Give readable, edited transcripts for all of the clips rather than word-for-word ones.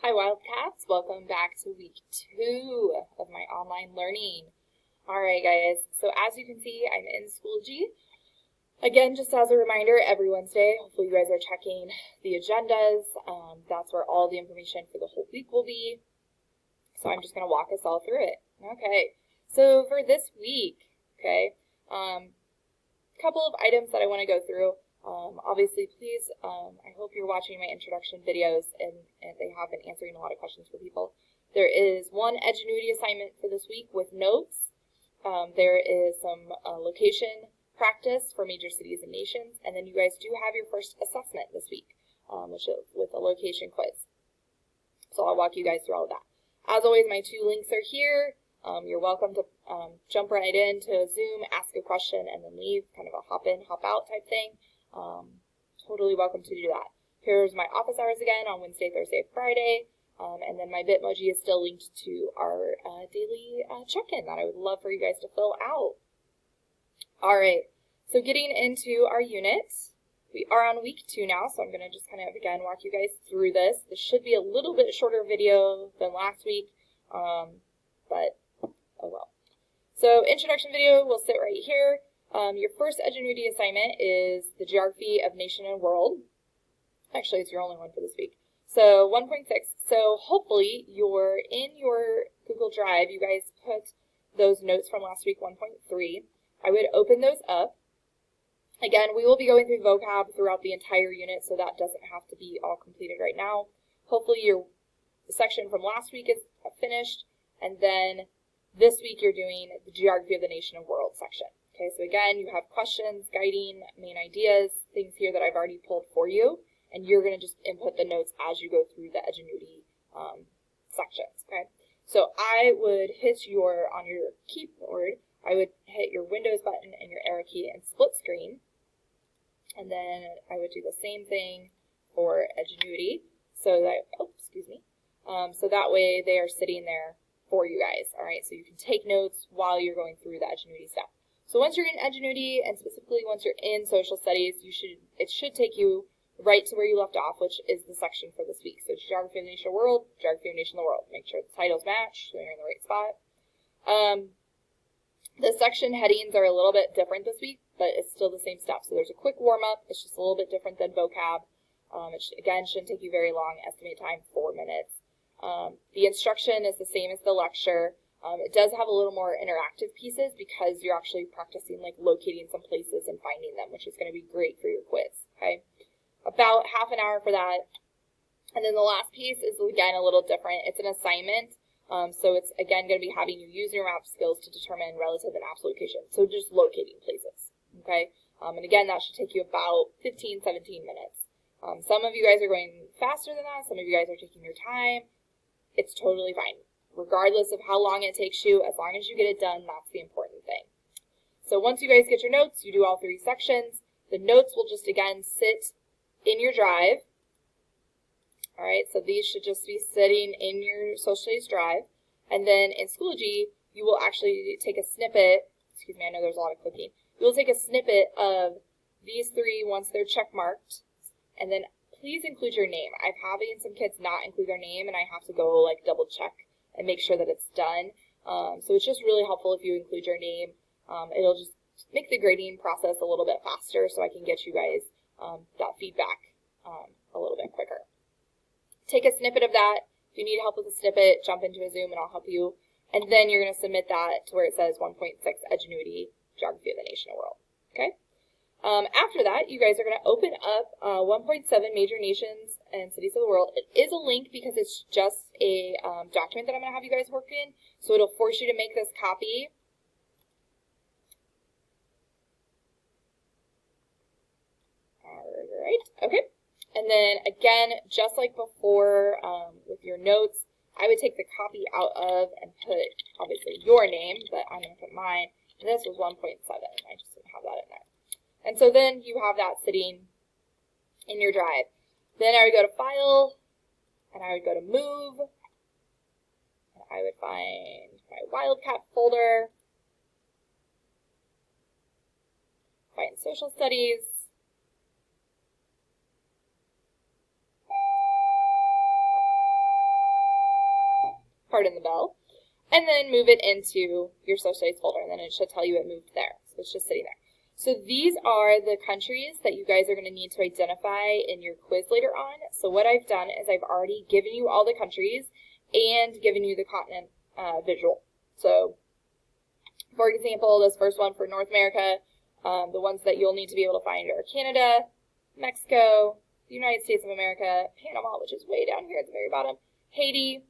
Hi Wildcats, welcome back to week 2 of my online learning. Alright guys, so as you can see, I'm in Schoology. Again, just as a reminder, every Wednesday, hopefully you guys are checking the agendas. That's where all the information for the whole week will be. So I'm just going to walk us all through it. Okay, so for this week, couple of items that I want to go through. Obviously, please, I hope you're watching my introduction videos and they have been answering a lot of questions for people. There is one Edgenuity assignment for this week with notes. There is some location practice for major cities and nations, and then you guys do have your first assessment this week, which is with a location quiz. So I'll walk you guys through all of that. As always, my 2 links are here. You're welcome to jump right into Zoom, ask a question, and then leave, kind of a hop in, hop out type thing. Totally welcome to do that. Here's my office hours again on Wednesday, Thursday, Friday, and then my Bitmoji is still linked to our daily check-in that I would love for you guys to fill out. Alright, so getting into our units, we are on week 2 now, so I'm going to just kind of, again, walk you guys through this. This should be a little bit shorter video than last week, but oh well. So introduction video will sit right here. Your first Edgenuity assignment is the geography of nation and world. Actually, it's your only one for this week. So 1.6. So hopefully you're in your Google Drive. You guys put those notes from last week, 1.3. I would open those up. Again, we will be going through vocab throughout the entire unit, so that doesn't have to be all completed right now. Hopefully your section from last week is finished, and then this week you're doing the geography of the nation and world section. Okay, so again, you have questions, guiding, main ideas, things here that I've already pulled for you, and you're going to just input the notes as you go through the Edgenuity sections, okay? So I would hit on your keyboard, I would hit your Windows button and your arrow key and split screen, and then I would do the same thing for Edgenuity, so that, so that way they are sitting there for you guys, all right? So you can take notes while you're going through the Edgenuity stuff. So once you're in Edgenuity, and specifically once you're in social studies, it should take you right to where you left off, which is the section for this week. So geography of the nation of the world, geography of the nation of the world. Make sure the titles match so you're in the right spot. The section headings are a little bit different this week, but it's still the same stuff. So there's a quick warm-up. It's just a little bit different than vocab. Again, shouldn't take you very long. Estimate time, 4 minutes. The instruction is the same as the lecture. It does have a little more interactive pieces because you're actually practicing like locating some places and finding them, which is going to be great for your quiz, okay? About half an hour for that. And then the last piece is, again, a little different. It's an assignment, so it's, again, going to be having you use your map skills to determine relative and absolute location, so just locating places, okay? And again, that should take you about 15, 17 minutes. Some of you guys are going faster than that. Some of you guys are taking your time. It's totally fine. Regardless of how long it takes you, as long as you get it done, that's the important thing. So once you guys get your notes, you do all 3 sections. The notes will just, again, sit in your drive. All right, so these should just be sitting in your social studies drive. And then in Schoology, you will actually take a snippet. Excuse me, I know there's a lot of clicking. You will take a snippet of these 3 once they're check marked, and then please include your name. I'm having some kids not include their name, and I have to go like double check and make sure that it's done. So it's just really helpful if you include your name. It'll just make the grading process a little bit faster so I can get you guys that feedback a little bit quicker. Take a snippet of that. If you need help with a snippet, jump into a Zoom and I'll help you. And then you're going to submit that to where it says 1.6 Edgenuity, Geography of the Nation and World. Okay? After that, you guys are going to open up 1.7 Major Nations and Cities of the World. It is a link because it's just a document that I'm going to have you guys work in, so it'll force you to make this copy. Alright, okay. And then, again, just like before with your notes, I would take the copy out of and put, obviously, your name, but I'm going to put mine. And this was 1.7. I just didn't have that in there. And so then you have that sitting in your drive. Then I would go to File, and I would go to Move, and I would find my Wildcat folder, find Social Studies, pardon the bell, and then move it into your social studies folder, and then it should tell you it moved there. So it's just sitting there. So these are the countries that you guys are going to need to identify in your quiz later on. So what I've done is I've already given you all the countries and given you the continent visual. So, for example, this first one for North America, the ones that you'll need to be able to find are Canada, Mexico, the United States of America, Panama, which is way down here at the very bottom, Haiti,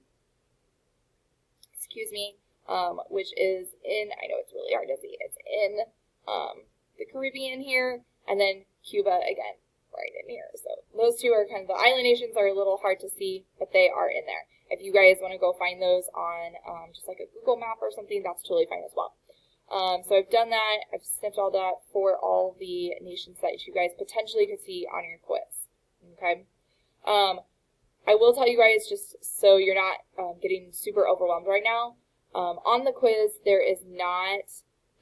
which is in, I know it's really hard to see, it's in the Caribbean here, and then Cuba again, right in here. So those two are kind of, the island nations are a little hard to see, but they are in there. If you guys want to go find those on just like a Google map or something, that's totally fine as well. So I've done that. I've snipped all that for all the nations that you guys potentially could see on your quiz. Okay. I will tell you guys, just so you're not getting super overwhelmed right now, on the quiz, there is not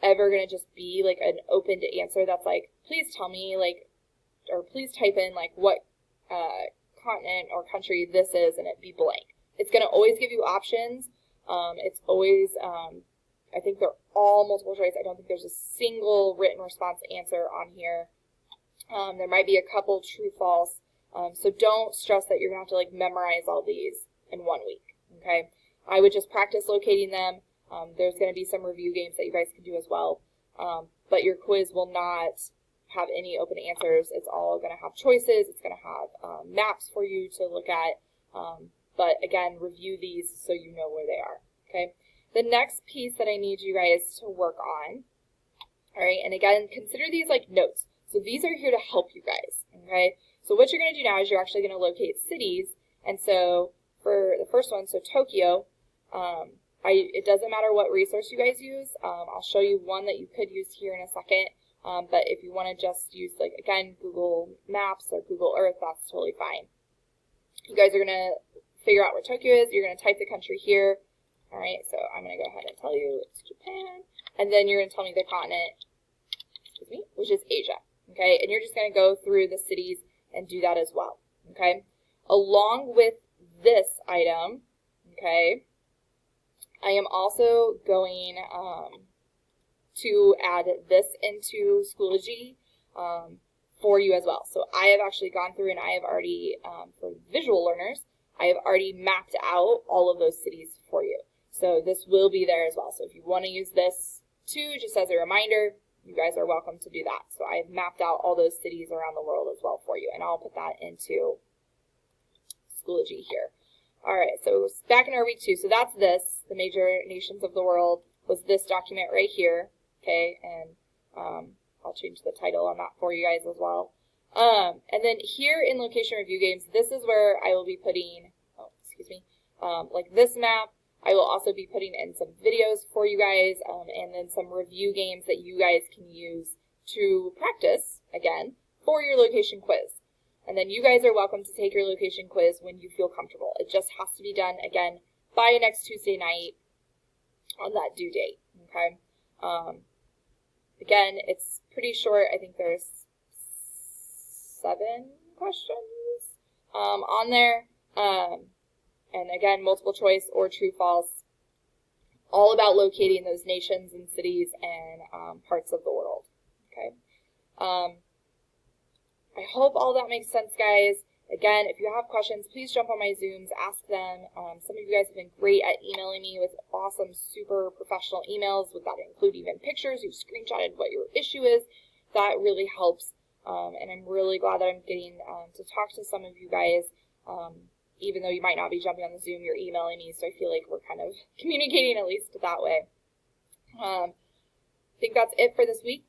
ever going to just be like an open to answer that's like, please tell me, like, or please type in like what continent or country this is and it be blank. It's going to always give you options. It's always, I think they're all multiple choice. I don't think there's a single written response answer on here. There might be a couple true, false. So don't stress that you're going to have to like memorize all these in 1 week, okay? I would just practice locating them. There's going to be some review games that you guys can do as well. But your quiz will not have any open answers. It's all going to have choices. It's going to have maps for you to look at. But again, review these so you know where they are, okay? The next piece that I need you guys to work on, all right, and again, consider these like notes. So these are here to help you guys, okay? So what you're going to do now is you're actually going to locate cities. And so for the first one, so Tokyo, it doesn't matter what resource you guys use. I'll show you one that you could use here in a second. But if you want to just use, like, again, Google Maps or Google Earth, that's totally fine. You guys are going to figure out where Tokyo is. You're going to type the country here. All right, so I'm going to go ahead and tell you it's Japan. And then you're going to tell me the continent, which is Asia. Okay, and you're just going to go through the cities and do that as well. Okay, along with this item, okay, I am also going to add this into Schoology for you as well. So I have actually gone through and I have already, for visual learners, I have already mapped out all of those cities for you. So this will be there as well. So if you want to use this too, just as a reminder, you guys are welcome to do that. So I have mapped out all those cities around the world as well for you, and I'll put that into Schoology here. All right, so back in our week 2, so that's this, the major nations of the world, was this document right here, okay, and I'll change the title on that for you guys as well. And then here in location review games, this is where I will be putting, like this map. I will also be putting in some videos for you guys, and then some review games that you guys can use to practice, again, for your location quiz. And then you guys are welcome to take your location quiz when you feel comfortable. It just has to be done, again, by next Tuesday night on that due date, okay? Again, it's pretty short. I think there's 7 questions on there. And again, multiple choice or true, false, all about locating those nations and cities and parts of the world, okay? I hope all that makes sense, guys. Again, if you have questions, please jump on my Zooms, ask them. Some of you guys have been great at emailing me with awesome, super professional emails that include even pictures. You've screenshotted what your issue is. That really helps, and I'm really glad that I'm getting to talk to some of you guys. Even though you might not be jumping on the Zoom, you're emailing me, so I feel like we're kind of communicating at least that way. I think that's it for this week.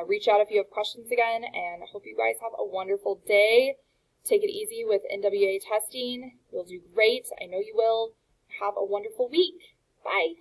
Reach out if you have questions again, and I hope you guys have a wonderful day. Take it easy with NWA testing. You'll do great. I know you will. Have a wonderful week. Bye.